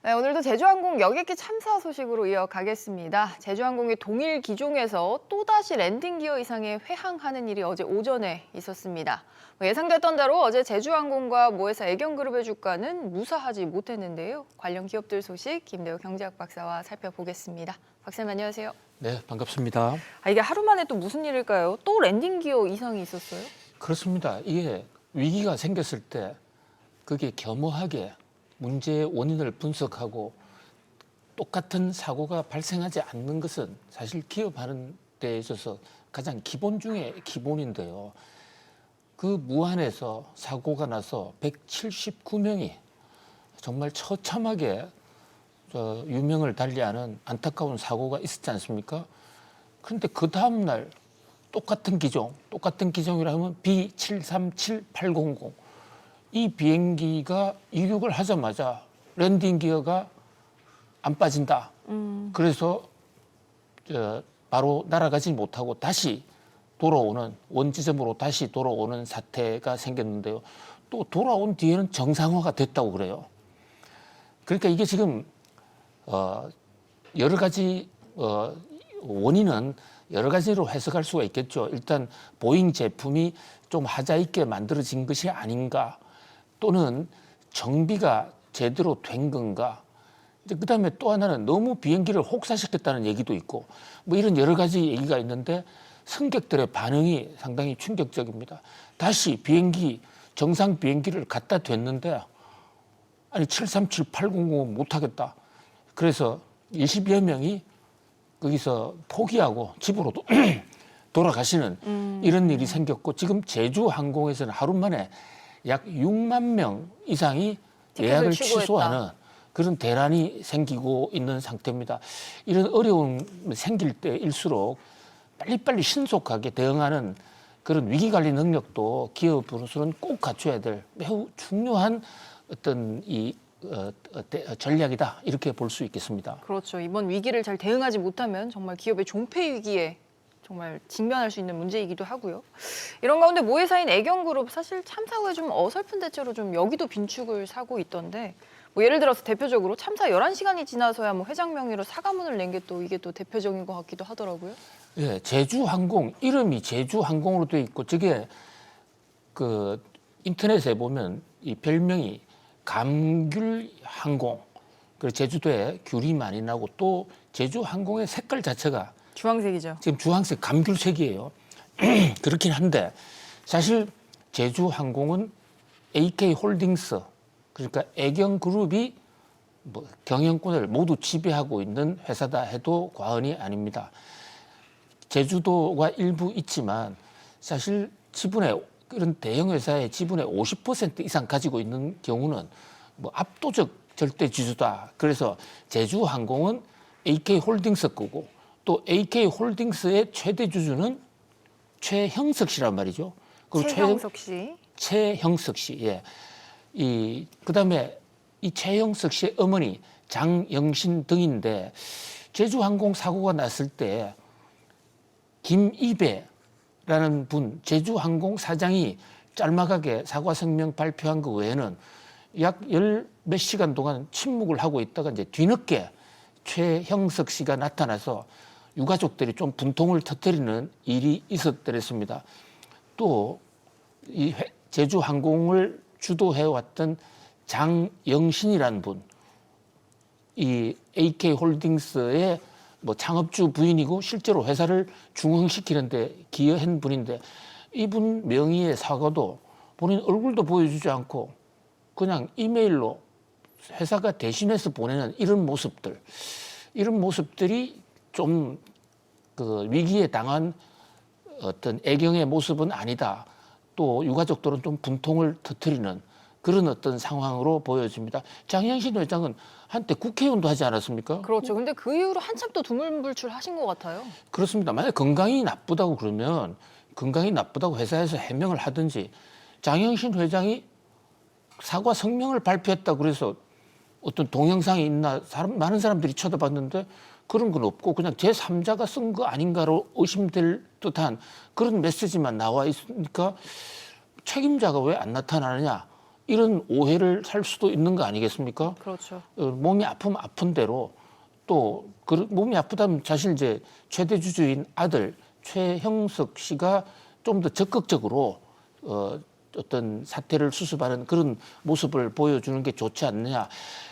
네, 오늘도 제주항공 여객기 참사 소식으로 이어가겠습니다. 제주항공이 동일 기종에서 또다시 랜딩 기어 이상의 회항하는 일이 어제 오전에 있었습니다. 예상됐던 대로 어제 제주항공과 모회사 애경그룹의 주가는 무사하지 못했는데요. 관련 기업들 소식 김대호 경제학 박사와 살펴보겠습니다. 박사님 안녕하세요. 네, 반갑습니다. 이게 하루 만에 또 무슨 일일까요? 또 랜딩 기어 이상이 있었어요? 그렇습니다. 이게 위기가 생겼을 때 그게 겸허하게 문제의 원인을 분석하고 똑같은 사고가 발생하지 않는 것은 사실 기업하는 데 있어서 가장 기본 중에 기본인데요. 그 무안에서 사고가 나서 179명이 정말 처참하게 유명을 달리하는 안타까운 사고가 있었지 않습니까? 그런데 그 다음날 똑같은 기종이라면 B737800 이 비행기가 이륙을 하자마자 랜딩 기어가 안 빠진다. 그래서 바로 날아가지 못하고 다시 돌아오는 원지점으로 다시 돌아오는 사태가 생겼는데요. 또 돌아온 뒤에는 정상화가 됐다고 그래요. 그러니까 이게 지금 여러 가지 원인은 여러 가지로 해석할 수가 있겠죠. 일단 보잉 제품이 좀 하자 있게 만들어진 것이 아닌가, 또는 정비가 제대로 된 건가. 이제 그다음에 또 하나는 너무 비행기를 혹사시켰다는 얘기도 있고, 뭐 이런 여러 가지 얘기가 있는데 승객들의 반응이 상당히 충격적입니다. 다시 정상 비행기를 갖다 댔는데 아니 737-800은 못하겠다. 그래서 20여 명이 거기서 포기하고 집으로 돌아가시는 이런 일이 생겼고, 지금 제주항공에서는 하루 만에 약 6만 명 이상이 예약을 취소하는 그런 대란이 생기고 있는 상태입니다. 이런 어려움이 생길 때일수록 빨리빨리 신속하게 대응하는 그런 위기관리 능력도 기업으로서는 꼭 갖춰야 될 매우 중요한 어떤 전략이다, 이렇게 볼 수 있겠습니다. 그렇죠. 이번 위기를 잘 대응하지 못하면 정말 기업의 존폐 위기에 정말 직면할 수 있는 문제이기도 하고요. 이런 가운데 모회사인 애경그룹 사실 참사 후에 좀 어설픈 대처로 좀 여기도 빈축을 사고 있던데, 뭐 예를 들어서 대표적으로 참사 11시간이 지나서야 뭐 회장 명의로 사과문을 낸 게 또 이게 또 대표적인 것 같기도 하더라고요. 예, 제주항공 이름이 제주항공으로 돼 있고, 저게 그 인터넷에 보면 이 별명이 감귤항공. 그리고 제주도에 귤이 많이 나고, 또 제주항공의 색깔 자체가 주황색이죠. 지금 주황색 감귤색이에요. 그렇긴 한데 사실 제주항공은 AK홀딩스, 그러니까 애경그룹이 뭐 경영권을 모두 지배하고 있는 회사다 해도 과언이 아닙니다. 제주도가 일부 있지만 사실 지분의 그런 대형 회사의 지분의 50% 이상 가지고 있는 경우는 뭐 압도적 절대 지주다. 그래서 제주항공은 AK홀딩스 거고, 또 AK홀딩스의 최대 주주는 최형석 씨란 말이죠. 그리고 최형석 씨. 최형석 씨. 예. 그다음에 이 최형석 씨의 어머니 장영신 등인데, 제주항공 사고가 났을 때 김이배라는 분, 제주항공 사장이 짤막하게 사과 성명 발표한 것 외에는 약 몇 시간 동안 침묵을 하고 있다가 이제 뒤늦게 최형석 씨가 나타나서 유가족들이 좀 분통을 터뜨리는 일이 있었더랬습니다. 또 이 제주항공을 주도해왔던 장영신이라는 분, 이 AK홀딩스의 뭐 창업주 부인이고 실제로 회사를 중흥시키는데 기여한 분인데, 이분 명의의 사과도 본인 얼굴도 보여주지 않고 그냥 이메일로 회사가 대신해서 보내는 이런 모습들이 좀 그 위기에 당한 어떤 애경의 모습은 아니다. 또 유가족들은 좀 분통을 터뜨리는 그런 어떤 상황으로 보여집니다. 장영신 회장은 한때 국회의원도 하지 않았습니까? 그렇죠. 근데 그 이후로 한참 또 두물불출하신 것 같아요. 그렇습니다. 만약 건강이 나쁘다고 그러면 건강이 나쁘다고 회사에서 해명을 하든지, 장영신 회장이 사과 성명을 발표했다 그래서 어떤 동영상이 있나 많은 사람들이 쳐다봤는데 그런 건 없고 그냥 제3자가 쓴 거 아닌가로 의심될 듯한 그런 메시지만 나와 있으니까 책임자가 왜 안 나타나느냐, 이런 오해를 살 수도 있는 거 아니겠습니까? 그렇죠. 몸이 아프면 아픈 대로 또 몸이 아프다면 사실 이제 최대 주주인 아들 최형석 씨가 좀 더 적극적으로 어떤 사태를 수습하는 그런 모습을 보여주는 게 좋지 않느냐.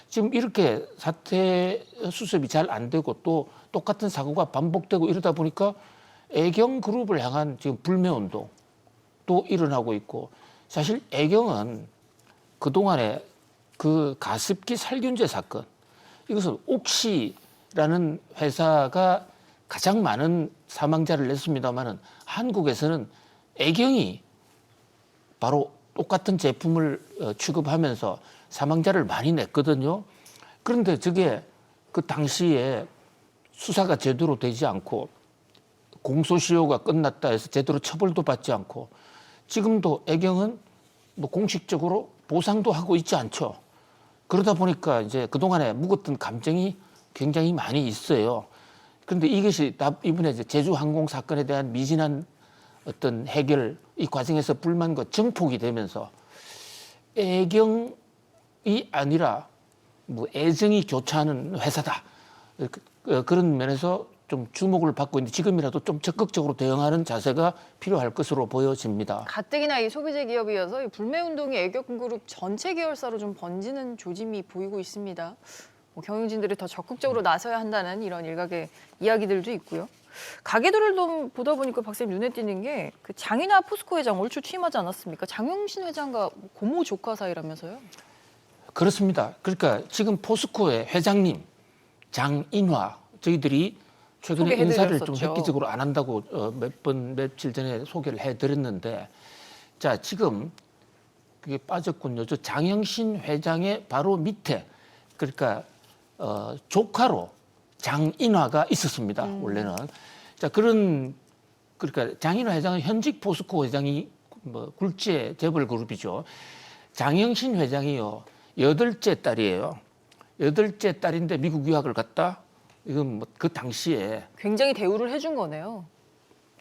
지금 이렇게 사태 수습이 잘 안 되고 또 똑같은 사고가 반복되고 이러다 보니까 애경 그룹을 향한 지금 불매운동 또 일어나고 있고, 사실 애경은 그동안에 그 가습기 살균제 사건, 이것은 옥시라는 회사가 가장 많은 사망자를 냈습니다마는 한국에서는 애경이 바로 똑같은 제품을 취급하면서 사망자를 많이 냈거든요. 그런데 저게 그 당시에 수사가 제대로 되지 않고 공소시효가 끝났다 해서 제대로 처벌도 받지 않고 지금도 애경은 뭐 공식적으로 보상도 하고 있지 않죠. 그러다 보니까 이제 그동안에 묵었던 감정이 굉장히 많이 있어요. 그런데 이것이 이번에 이제 제주항공 사건에 대한 미진한 어떤 해결, 이 과정에서 불만과 증폭이 되면서 애경이 아니라 뭐 애정이 교차하는 회사다. 그런 면에서 좀 주목을 받고 있는데 지금이라도 좀 적극적으로 대응하는 자세가 필요할 것으로 보여집니다. 가뜩이나 이 소비재 기업이어서 이 불매운동이 애경그룹 전체 계열사로 좀 번지는 조짐이 보이고 있습니다. 뭐 경영진들이 더 적극적으로 나서야 한다는 이런 일각의 이야기들도 있고요. 가게들을 좀 보다 보니까 박사님 눈에 띄는 게 그 장인하 포스코 회장 얼추 취임하지 않았습니까? 장영신 회장과 고모 조카 사이라면서요? 그렇습니다. 그러니까 지금 포스코의 회장님 장인화 저희들이 최근에 인사를 좀 획기적으로 안 한다고 며칠 전에 소개를 해드렸는데, 자 지금 그게 빠졌군요. 저 장영신 회장의 바로 밑에 그러니까 조카로 장인화가 있었습니다. 원래는. 자 그러니까 장인화 회장은 현직 포스코 회장이 뭐 굴지의 재벌 그룹이죠. 장영신 회장이요 8째 딸이에요. 8째 딸인데 미국 유학을 갔다. 이건 뭐 그 당시에 굉장히 대우를 해준 거네요.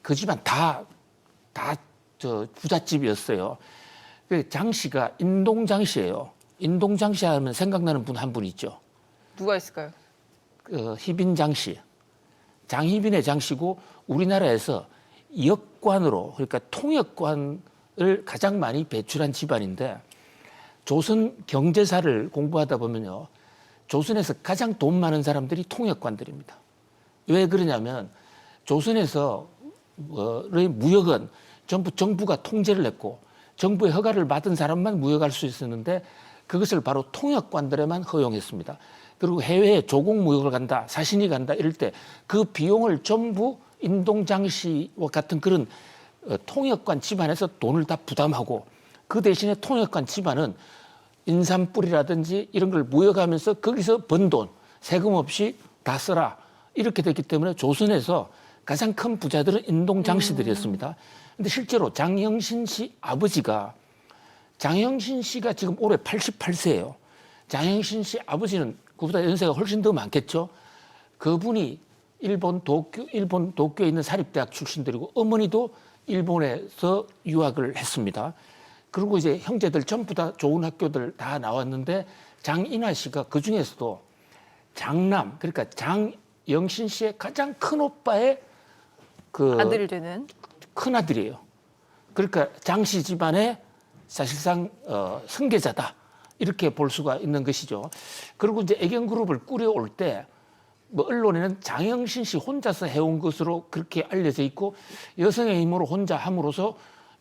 그 집안 다 저 부잣집이었어요. 장 씨가 인동장 씨예요. 인동장 씨 하면 생각나는 분 한 분 있죠. 누가 있을까요? 희빈장 씨. 장희빈의 장 씨고 우리나라에서 역관으로 그러니까 통역관을 가장 많이 배출한 집안인데, 조선 경제사를 공부하다 보면요. 조선에서 가장 돈 많은 사람들이 통역관들입니다. 왜 그러냐면 조선에서의 무역은 전부 정부가 통제를 했고 정부의 허가를 받은 사람만 무역할 수 있었는데 그것을 바로 통역관들에만 허용했습니다. 그리고 해외에 조공 무역을 간다, 사신이 간다 이럴 때 그 비용을 전부 인동장 씨와 같은 그런 통역관 집안에서 돈을 다 부담하고, 그 대신에 통역관 집안은 인삼뿌리라든지 이런 걸 무역하면서 거기서 번 돈 세금 없이 다 써라 이렇게 됐기 때문에 조선에서 가장 큰 부자들은 인동장 씨들이었습니다. 근데 실제로 장영신 씨 아버지가, 장영신 씨가 지금 올해 88세예요. 장영신 씨 아버지는 그보다 연세가 훨씬 더 많겠죠. 그분이 일본 도쿄에 있는 사립대학 출신들이고 어머니도 일본에서 유학을 했습니다. 그리고 이제 형제들 전부 다 좋은 학교들 다 나왔는데 장인하 씨가 그 중에서도 장남, 그러니까 장영신 씨의 가장 큰 오빠의 그 아들 되는 큰 아들이에요. 그러니까 장씨 집안의 사실상 승계자다 이렇게 볼 수가 있는 것이죠. 그리고 이제 애경그룹을 꾸려올 때 뭐 언론에는 장영신 씨 혼자서 해온 것으로 그렇게 알려져 있고 여성의 힘으로 혼자 함으로써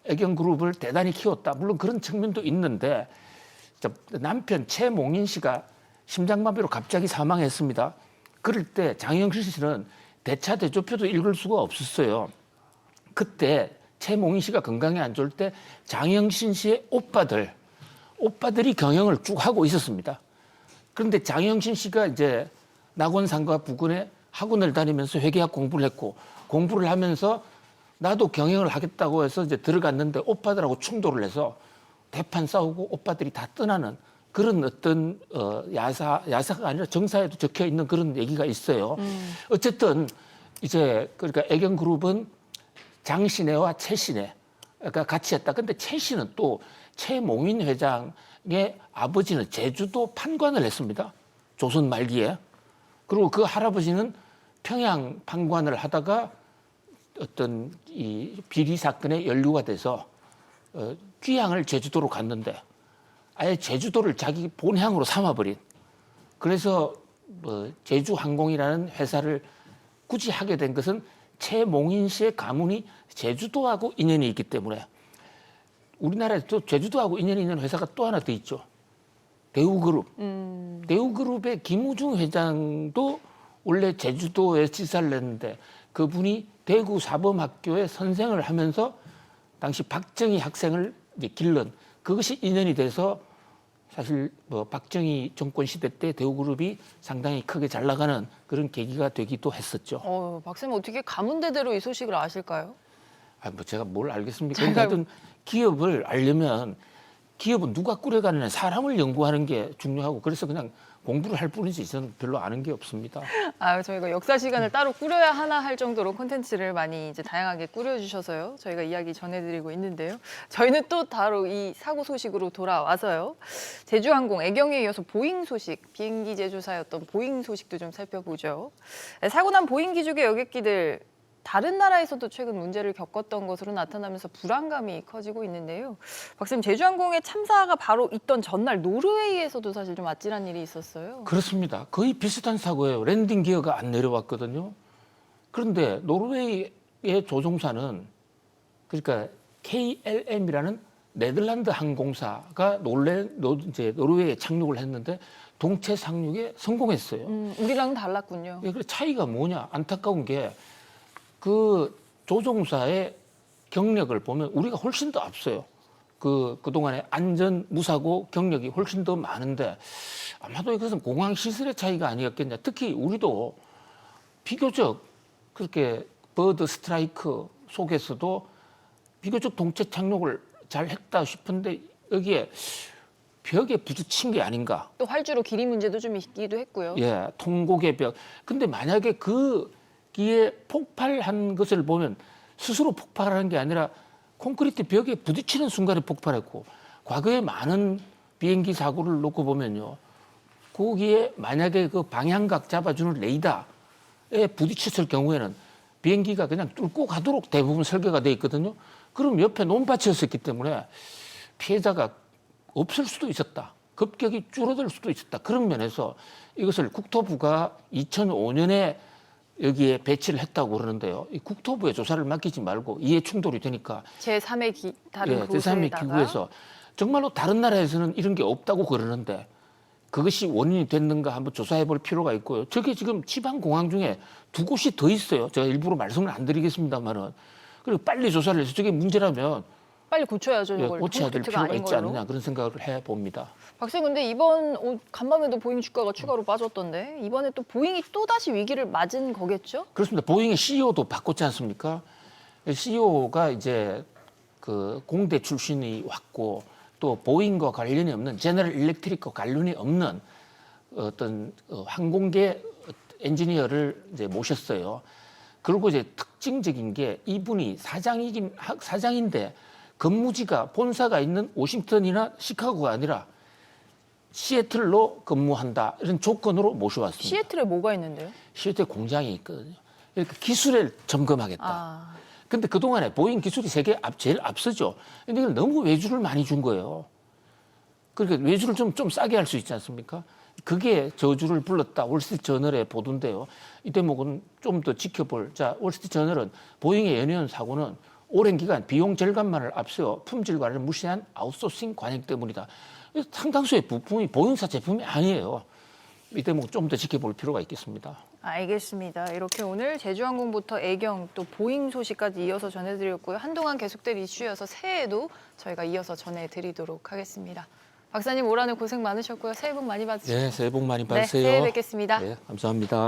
애경그룹을 대단히 키웠다. 물론 그런 측면도 있는데 남편 최몽인 씨가 심장마비로 갑자기 사망했습니다. 그럴 때 장영신 씨는 대차 대조표도 읽을 수가 없었어요. 그때 최몽인 씨가 건강이 안 좋을 때 장영신 씨의 오빠들이 경영을 쭉 하고 있었습니다. 그런데 장영신 씨가 이제 낙원상과 부근에 학원을 다니면서 회계학 공부를 했고 공부를 하면서 나도 경영을 하겠다고 해서 이제 들어갔는데 오빠들하고 충돌을 해서 대판 싸우고 오빠들이 다 떠나는 그런 어떤 야사가 아니라 정사에도 적혀 있는 그런 얘기가 있어요. 어쨌든 이제 그러니까 애경그룹은 장신혜와 최신혜가 같이 했다. 근데 최신은 또 최몽인 회장의 아버지는 제주도 판관을 했습니다. 조선 말기에. 그리고 그 할아버지는 평양 판관을 하다가 어떤 이 비리 사건에 연루가 돼서 귀향을 제주도로 갔는데 아예 제주도를 자기 본향으로 삼아버린. 그래서 제주항공이라는 회사를 굳이 하게 된 것은 최몽인 씨의 가문이 제주도하고 인연이 있기 때문에 우리나라에 또 제주도하고 인연이 있는 회사가 또 하나 더 있죠. 대우그룹. 대우그룹의 김우중 회장도 원래 제주도에 지사를 냈는데 그분이 대구 사범학교에 선생을 하면서 당시 박정희 학생을 이제 길른 그것이 인연이 돼서 사실 박정희 정권 시대 때 대우그룹이 상당히 크게 잘 나가는 그런 계기가 되기도 했었죠. 박사님 어떻게 가문대대로 이 소식을 아실까요? 제가 뭘 알겠습니까? 근데 하여튼 기업을 알려면 기업은 누가 꾸려가는 사람을 연구하는 게 중요하고 그래서 그냥 공부를 할 뿐이지 저는 별로 아는 게 없습니다. 저희가 역사 시간을 따로 꾸려야 하나 할 정도로 콘텐츠를 많이 이제 다양하게 꾸려주셔서요. 저희가 이야기 전해드리고 있는데요. 저희는 또 바로 이 사고 소식으로 돌아와서요. 제주항공 애경에 이어서 보잉 소식, 비행기 제조사였던 보잉 소식도 좀 살펴보죠. 사고 난 보잉 기종의 여객기들 다른 나라에서도 최근 문제를 겪었던 것으로 나타나면서 불안감이 커지고 있는데요. 박사님, 제주항공의 참사가 바로 있던 전날 노르웨이에서도 사실 좀 아찔한 일이 있었어요. 그렇습니다. 거의 비슷한 사고예요. 랜딩 기어가 안 내려왔거든요. 그런데 노르웨이의 조종사는 그러니까 KLM이라는 네덜란드 항공사가 이제 노르웨이에 착륙을 했는데 동체 상륙에 성공했어요. 우리랑은 달랐군요. 그 차이가 뭐냐? 안타까운 게 그 조종사의 경력을 보면 우리가 훨씬 더 앞서요. 그동안에 안전 무사고 경력이 훨씬 더 많은데 아마도 이것은 공항 시설의 차이가 아니었겠냐. 특히 우리도 비교적 그렇게 버드 스트라이크 속에서도 비교적 동체 착륙을 잘 했다 싶은데 여기에 벽에 부딪힌 게 아닌가. 또 활주로 길이 문제도 좀 있기도 했고요. 예, 통곡의 벽. 근데 만약에 기에 폭발한 것을 보면 스스로 폭발하는 게 아니라 콘크리트 벽에 부딪히는 순간에 폭발했고 과거에 많은 비행기 사고를 놓고 보면요. 거기에 만약에 그 방향각 잡아주는 레이더에 부딪혔을 경우에는 비행기가 그냥 뚫고 가도록 대부분 설계가 돼 있거든요. 그럼 옆에 논밭이었기 때문에 피해자가 없을 수도 있었다. 급격히 줄어들 수도 있었다. 그런 면에서 이것을 국토부가 2005년에 여기에 배치를 했다고 그러는데요. 이 국토부에 조사를 맡기지 말고 이해 충돌이 되니까 제3의 다른 제3의 기구에서 정말로 다른 나라에서는 이런 게 없다고 그러는데 그것이 원인이 됐는가 한번 조사해 볼 필요가 있고요. 저게 지금 지방 공항 중에 2곳이 더 있어요. 제가 일부러 말씀을 안 드리겠습니다만은 그리고 빨리 조사를 해서 저게 문제라면 빨리 고쳐야죠. 이걸 고쳐야 될 필요가 있지 걸로. 않느냐 그런 생각을 해봅니다. 박사님, 근데 이번 간밤에도 보잉 주가가 추가로 빠졌던데 이번에 또 보잉이 또다시 위기를 맞은 거겠죠? 그렇습니다. 보잉의 CEO도 바꿨지 않습니까? CEO가 이제 그 공대 출신이 왔고 또 보잉과 관련이 없는 제너럴 일렉트릭과 관련이 없는 어떤 항공계 엔지니어를 이제 모셨어요. 그리고 이제 특징적인 게 이분이 사장인데 근무지가 본사가 있는 워싱턴이나 시카고가 아니라 시애틀로 근무한다 이런 조건으로 모셔왔습니다. 시애틀에 뭐가 있는데요? 시애틀에 공장이 있거든요. 그러니까 기술을 점검하겠다. 근데 그동안에 보잉 기술이 세계 제일 앞서죠. 근데 이걸 너무 외주를 많이 준 거예요. 그러니까 외주를 좀 싸게 할 수 있지 않습니까? 그게 저주를 불렀다. 월스트리트저널의 보도인데요. 이 대목은 좀 더 지켜볼. 자, 월스트리트저널은 보잉의 연이은 사고는 오랜 기간 비용 절감만을 앞세워 품질 관리를 무시한 아웃소싱 관행 때문이다. 상당수의 부품이 보잉사 제품이 아니에요. 이 대목 좀 더 지켜볼 필요가 있겠습니다. 알겠습니다. 이렇게 오늘 제주항공부터 애경 또 보잉 소식까지 이어서 전해드렸고요. 한동안 계속될 이슈여서 새해에도 저희가 이어서 전해드리도록 하겠습니다. 박사님 올 한해 고생 많으셨고요. 새해 복 많이 받으시고. 네, 새해 복 많이 받으세요. 네, 새해 뵙겠습니다. 네, 감사합니다.